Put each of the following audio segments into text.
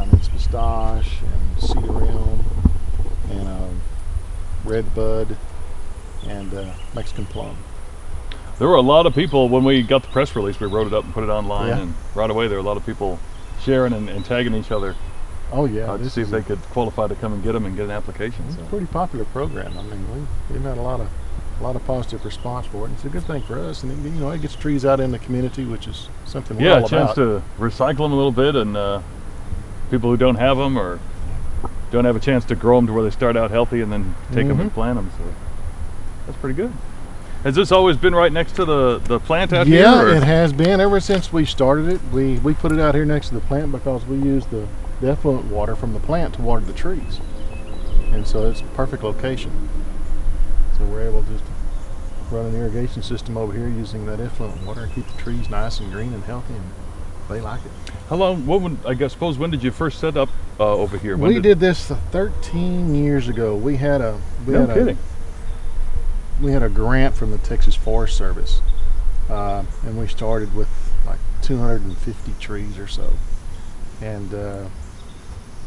Simon's pistache and cedar elm and red bud and Mexican plum. There were a lot of people when we got the press release. We wrote it up and put it online, Yeah. and right away there were a lot of people sharing and tagging each other. Oh yeah, To see if they could qualify to come and get them and get an application. It's So. a pretty popular program. I mean, we've had a lot of positive response for it. And it's a good thing for us, and it gets trees out in the community, which is something we're all Yeah, a chance about. to recycle them a little bit, and people who don't have them or don't have a chance to grow them to where they start out healthy and then take them and plant them. So that's pretty good. Has this always been right next to the plant out here? Yeah, it has been ever since we started it. We put it out here next to the plant because we use the effluent water from the plant to water the trees, and so it's a perfect location. So we're able to just run an irrigation system over here using that effluent water and keep the trees nice and green and healthy, and they like it. How long? When did you first set up over here? We did this 13 years ago. We had a grant from the Texas Forest Service, and we started with like 250 trees or so, and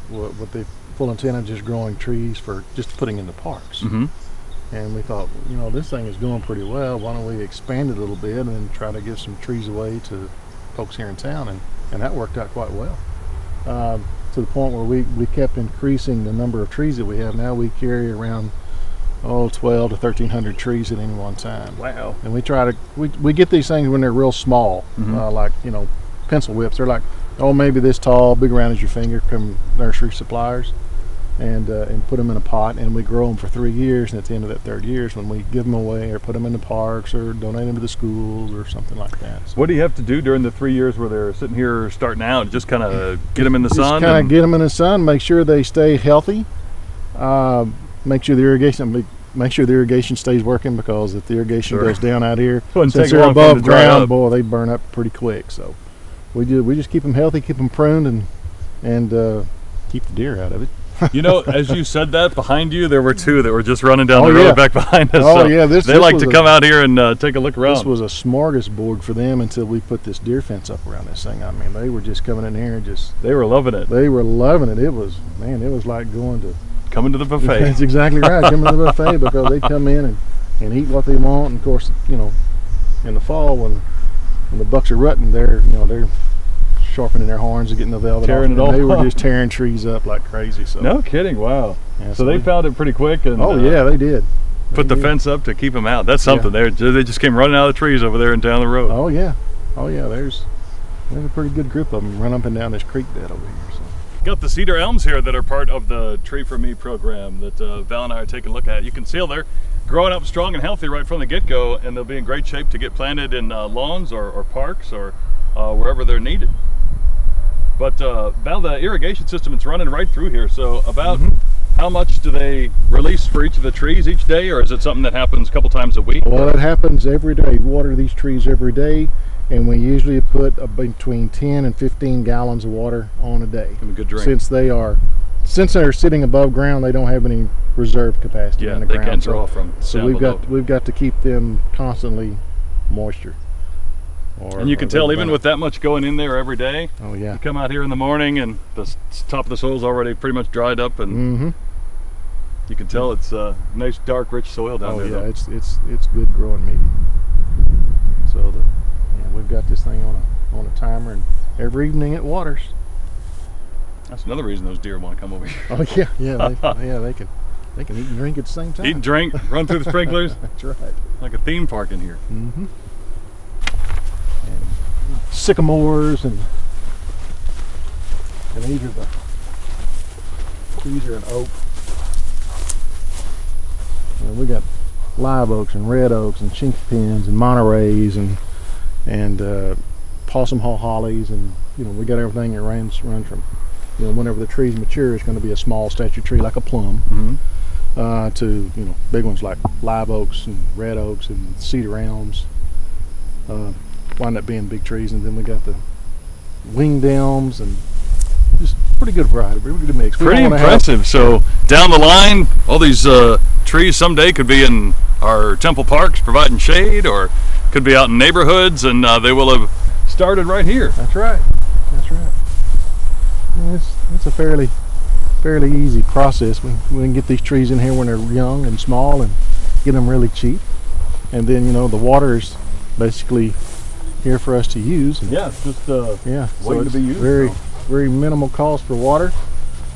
with the full intent of just growing trees for just putting into parks. And we thought, this thing is going pretty well. Why don't we expand it a little bit and try to give some trees away to folks here in town, and that worked out quite well, to the point where we kept increasing the number of trees that we have. Now we carry around 12 to 1,300 trees at any one time. Wow. And we try to we get these things when they're real small, like pencil whips. They're like, maybe this tall, big around as your finger, from nursery suppliers, and put them in a pot, and we grow them for 3 years, and at the end of that third year is when we give them away or put them in the parks or donate them to the schools or something like that. So what do you have to do during the 3 years where they're sitting here starting out? Just kind of get them in the sun? Kind of get them in the sun, make sure they stay healthy, make sure the irrigation stays working, because if the irrigation goes down out here, since they're above ground, boy, they burn up pretty quick. So we just keep them healthy, keep them pruned, and keep the deer out of it. As you said that, behind you there were two that were just running down the road back behind us. Oh so yeah, they like to come out here and take a look around. This was a smorgasbord for them until we put this deer fence up around this thing. I mean, they were just coming in here and they were loving it. They were loving it. It was like coming to the buffet. That's exactly right. Coming to the buffet, because they come in and eat what they want. And of course, in the fall when the bucks are rutting, they're sharpening their horns and getting the velvet tearing off. It all they were just tearing trees up like crazy. So no kidding. Wow. Yeah, so they found it pretty quick. And yeah, they did. Put the fence up to keep them out. That's something. They just came running out of the trees over there and down the road. Oh yeah. There's a pretty good group of them run up and down this creek bed over here. So. Got the cedar elms here that are part of the Tree for Me program that Val and I are taking a look at. You can see they're growing up strong and healthy right from the get-go, and they'll be in great shape to get planted in lawns or parks or wherever they're needed. But Val, the irrigation system, it's running right through here. So about how much do they release for each of the trees each day, or is it something that happens a couple times a week? Well, it happens every day. We water these trees every day, and we usually put between 10 and 15 gallons of water on a day. Give them a good drink. Since they're sitting above ground, they don't have any reserve capacity in the ground. Yeah, they can't draw from. So we've got to keep them constantly moisture. And you can tell even with that much going in there every day. Oh yeah. You come out here in the morning and the top of the soil's already pretty much dried up, and you can tell it's nice, dark, rich soil down there. Oh yeah, it's good growing medium. So we've got this thing on a timer, and every evening it waters. That's another reason those deer want to come over here. Oh yeah, they can eat and drink at the same time. Eat and drink, run through the sprinklers. That's right. Like a theme park in here. And sycamores and these are an oak. And we got live oaks and red oaks and chinky pins and Monterey's and possum haw hollies, and we got everything that runs from whenever the trees mature, it's going to be a small statue tree like a plum, to big ones like live oaks and red oaks and cedar elms. Wind up being big trees, and then we got the winged elms, and just pretty good variety, pretty good mix. Pretty impressive. So down the line, all these trees someday could be in our temple parks providing shade, or could be out in neighborhoods, and they will have started right here. That's right. That's right. it's a fairly easy process. We can get these trees in here when they're young and small and get them really cheap. And then, you know, the water is basically here for us to use. Yeah, it's just yeah, waiting to be used. Very minimal cost for water.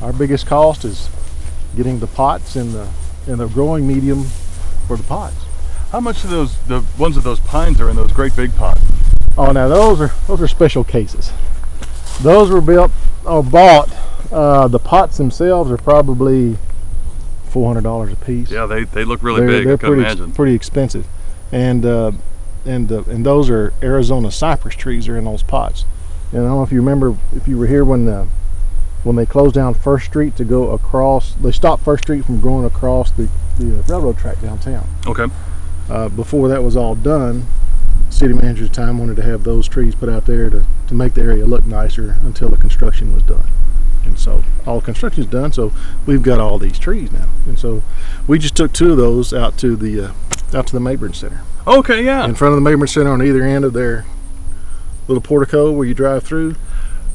Our biggest cost is getting the pots and the growing medium for the pots. How much of the ones of those pines are in those great big pots? Oh, now those are special cases. Those were built or bought. The pots themselves are probably $400 a piece. Yeah, they look really big. I couldn't imagine. Pretty expensive, and those are Arizona cypress trees are in those pots. And I don't know if you remember, if you were here when they closed down First Street to go across. They stopped First Street from going across the railroad track downtown. Okay. Before that was all done, city manager at the time wanted to have those trees put out there to make the area look nicer until the construction was done. And so all the construction is done, so we've got all these trees now. And so we just took 2 of those out to the Mayburn Center. Okay, yeah. In front of the Mayburn Center on either end of their little portico where you drive through,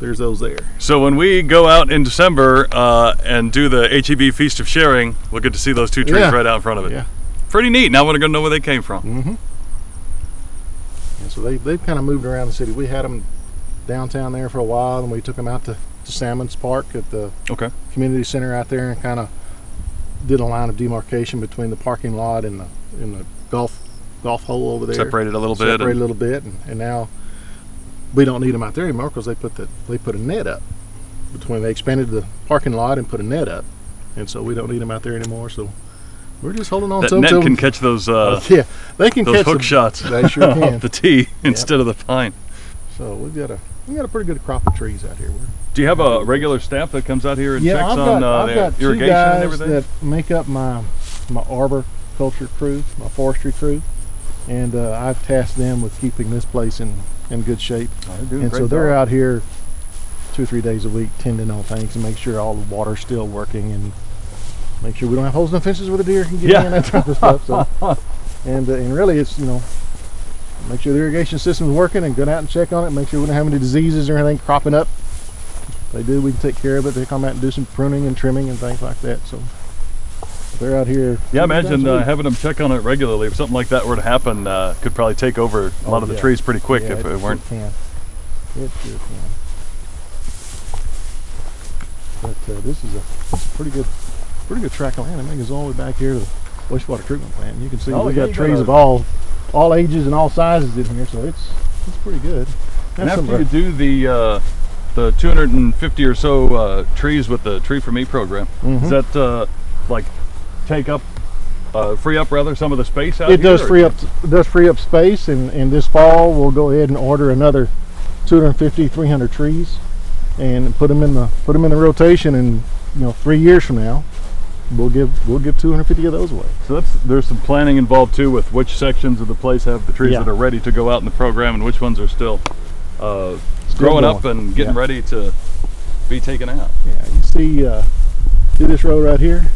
there's those there. So when we go out in December and do the HEB Feast of Sharing, we'll get to see those 2 trees right out in front of it. Yeah. Pretty neat. Now we're going to know where they came from. Mm-hmm. And so they've kind of moved around the city. We had them downtown there for a while, and we took them out to Salmons Park at the community center out there, and kind of did a line of demarcation between the parking lot and the golf hole over there. Separated a little bit. And now we don't need them out there anymore because they put a net up between. They expanded the parking lot and put a net up, and so we don't need them out there anymore. So we're just holding on to them. That net can catch those. Yeah, they can those catch hook shots. They sure can. Off the tee instead of the pine. So we got a pretty good crop of trees out here. Do you have a regular staff that comes out here and checks on I've got the irrigation 2 guys and everything? that make up my arboriculture crew, my forestry crew, and I've tasked them with keeping this place in good shape. And so they're out here 2 or 3 days a week tending on things and make sure all the water's still working and make sure we don't have holes in the fences where the deer can get in, that type of stuff. So, and really it's, you know, make sure the irrigation system is working and go out and check on it, make sure we don't have any diseases or anything cropping up. If they do, we can take care of it. They come out and do some pruning and trimming and things like that. So they're out here. Yeah, imagine having them check on it regularly. If something like that were to happen, could probably take over a lot of the trees pretty quick if it weren't. It sure can. But this is a pretty good tract of land. I think it's all the way back here to the wastewater treatment plant. And you can see we got trees of all ages and all sizes in here, so it's pretty good. And after you do the 250 or so trees with the Tree for Me program, does that like free up rather some of the space out here? It does free up space, and this fall we'll go ahead and order another 250-300 trees and put them in the rotation, and 3 years from now we'll give 250 of those away. So there's some planning involved too with which sections of the place have the trees that are ready to go out in the program and which ones are still growing up and getting ready to be taken out. Yeah, you see this row right here,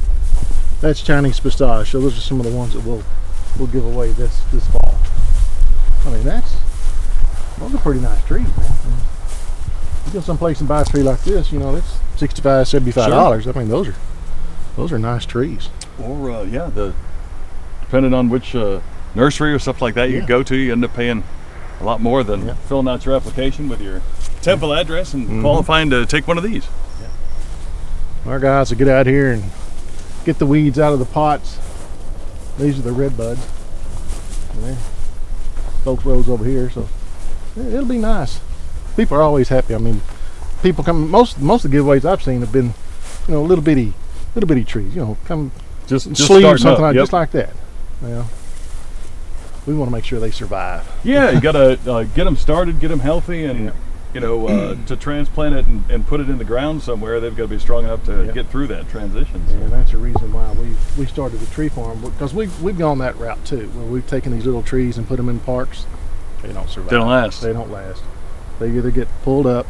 that's Chinese pistache. So those are some of the ones that we'll give away this fall. I mean, those are pretty nice trees, man. You go someplace and buy a tree like this, it's $65–$75. I mean, those are nice trees. Or depending on which nursery or stuff like that you go to, you end up paying a lot more than filling out your application with your temple address and qualifying to take one of these. Our guys will get out here and get the weeds out of the pots. These are the red buds. And both rows over here, so it'll be nice. People are always happy. I mean, people come. Most of the giveaways I've seen have been, little bitty trees. Come just sleeve or something just like that. We want to make sure they survive. Yeah, you gotta get them started, get them healthy, and to transplant it and put it in the ground somewhere, they've got to be strong enough to get through that transition. So. And that's the reason why we started the tree farm, because we've gone that route too, where we've taken these little trees and put them in parks. They don't survive. They don't last. They don't last. They either get pulled up,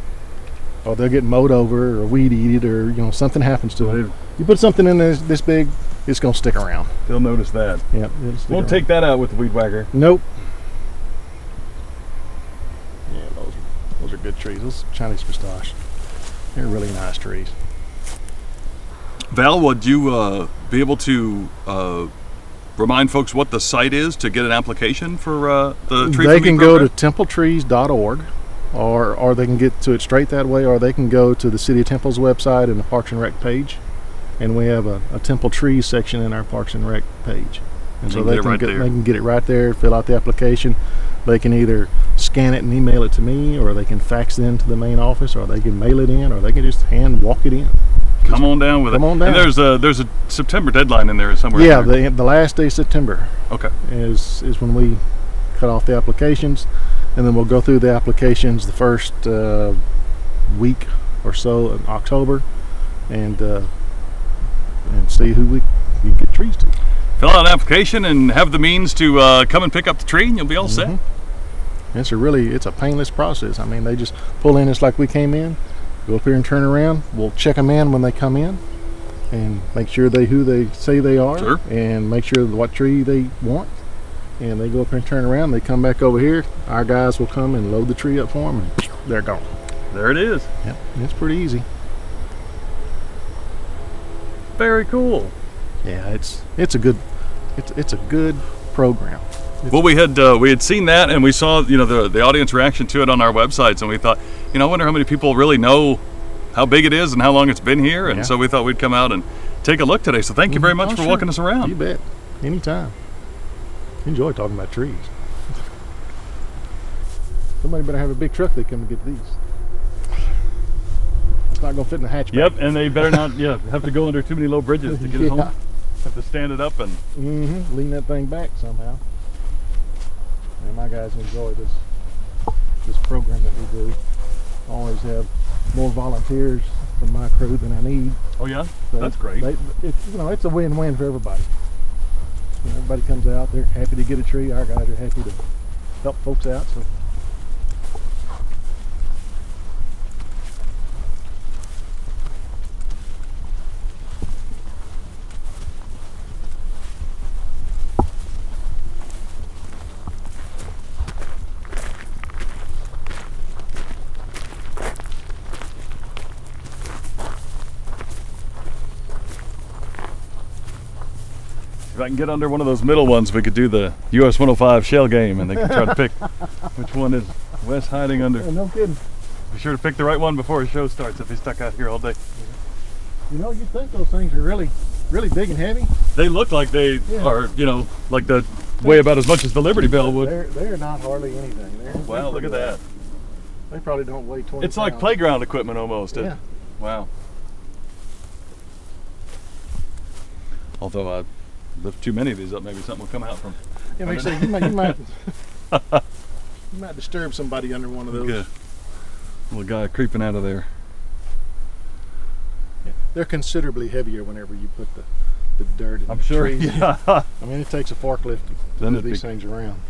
or they'll get mowed over, or weed eated, or something happens to them. You put something in this big, it's gonna stick around. They'll notice that. Yep. Won't take that out with the weed whacker. Nope. Yeah, those are good trees. Those Chinese pistache. They're really nice trees. Val, would you be able to remind folks what the site is to get an application for the Tree They for Me can go to program? templetrees.org, or they can get to it straight that way, or they can go to the City of Temple's website and the Parks and Rec page, and we have a Temple Trees section in our Parks and Rec page. And so they can get it right there, fill out the application. They can either scan it and email it to me, or they can fax it into the main office, or they can mail it in, or they can just hand walk it in. Come on down with it. Come on down. And there's a September deadline in there somewhere. Yeah, in there. the last day of September. Okay. Is when we cut off the applications, and then we'll go through the applications the first week or so in October, and see who we get trees to. Fill out an application and have the means to come and pick up the tree, and you'll be all set. It's a painless process. I mean, they just pull in just like we came in, go up here and turn around. We'll check them in when they come in and make sure who they say they are, Sure. and make sure what tree they want. And they go up here and turn around. They come back over here. Our guys will come and load the tree up for them, and they're gone. There it is. Yep, it's pretty easy. Very cool. Yeah, it's a good program. Well, we had seen that, and we saw the audience reaction to it on our websites, and we thought, I wonder how many people really know how big it is and how long it's been here, and so we thought we'd come out and take a look today. So thank you very much for walking us around. You bet. Anytime. Enjoy talking about trees. Somebody better have a big truck they come to get these. It's not going to fit in the hatchback. Yep, and they better not have to go under too many low bridges to get it home. Have to stand it up and lean that thing back somehow. And my guys enjoy this program that we do. I always have more volunteers from my crew than I need. Oh yeah, So that's great. It's a win-win for everybody. Everybody comes out, they're happy to get a tree. Our guys are happy to help folks out. So. If I can get under one of those middle ones, we could do the US105 shell game, and they can try to pick which one is Wes hiding under. Yeah, no kidding. Be sure to pick the right one before his show starts if he's stuck out here all day. You'd think those things are really big and heavy. They look like they are, like the weigh about as much as the Liberty Bell would. They're not hardly anything. Wow, look at that. They probably don't weigh 20 It's like pounds. playground equipment almost. Yeah. Wow. Although I lift too many of these up, maybe something will come out from. Yeah, like I say, you might you might disturb somebody under one of those. Good. Little guy creeping out of there. Yeah. They're considerably heavier whenever you put the dirt in I'm the sure. trees. Yeah. I mean, it takes a forklift to Then move it'd these be things around.